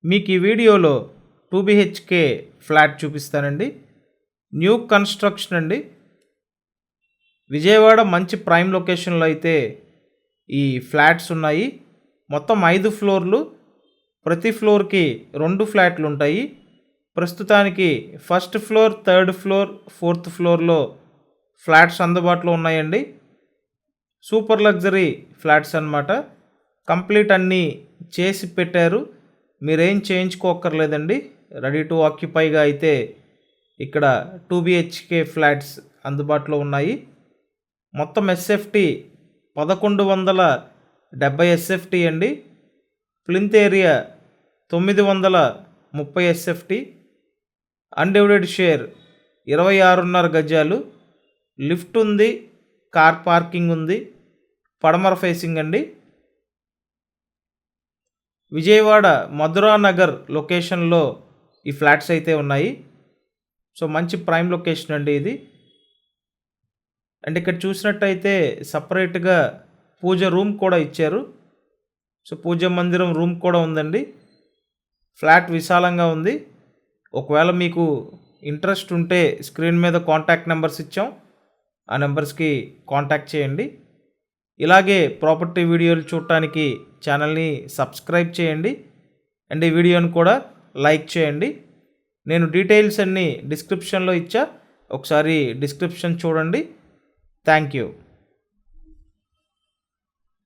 మీకు ఈ వీడియోలో 2 BHK ఫ్లాట్ చూపిస్తానండి. న్యూ కన్స్ట్రక్షన్ అండి. విజయవాడ మంచి ప్రైమ్ లొకేషన్లో అయితే ఈ ఫ్లాట్స్ ఉన్నాయి. మొత్తం 5 ఫ్లోర్లు, ప్రతి ఫ్లోర్కి 2 ఫ్లాట్లు ఉంటాయి. ప్రస్తుతానికి first floor, third floor, fourth ఫ్లోర్లో ఫ్లాట్స్ అందుబాటులో ఉన్నాయండి. సూపర్ లగ్జరీ ఫ్లాట్స్ అన్నమాట. కంప్లీట్ అన్నీ చేసి పెట్టారు, మీరేం చేయించుకోక్కర్లేదండి. రెడీ టు ఆక్యుపైగా అయితే ఇక్కడ 2 BHK ఫ్లాట్స్ అందుబాటులో ఉన్నాయి. మొత్తం ఎస్ఎఫ్టీ 1170 ఎస్ఎఫ్టీ అండి. Plinth area 930 SFT. Undivided share 26.5 గజాలు. లిఫ్ట్ ఉంది, కార్ పార్కింగ్ ఉంది. పడమర ఫేసింగ్ అండి. విజయవాడ మధురా నగర్ లొకేషన్లో ఈ ఫ్లాట్స్ అయితే ఉన్నాయి. సో మంచి ప్రైమ్ లొకేషన్ అండి ఇది. అండ్ ఇక్కడ చూసినట్టయితే సపరేట్గా పూజ రూమ్ కూడా ఇచ్చారు. సో పూజ మందిరం రూమ్ కూడా ఉందండి. ఫ్లాట్ విశాలంగా ఉంది. ఒకవేళ మీకు ఇంట్రెస్ట్ ఉంటే స్క్రీన్ మీద కాంటాక్ట్ నెంబర్స్ ఇచ్చాం, ఆ నెంబర్స్కి కాంటాక్ట్ చేయండి. ఇలాగే ప్రాపర్టీ వీడియోలు చూడటానికి ఛానల్ని సబ్స్క్రైబ్ చేయండి అండ్ ఈ వీడియోని కూడా లైక్ చేయండి. నేను డీటెయిల్స్ అన్నీ డిస్క్రిప్షన్లో ఇచ్చా, ఒకసారి డిస్క్రిప్షన్ చూడండి. Thank you.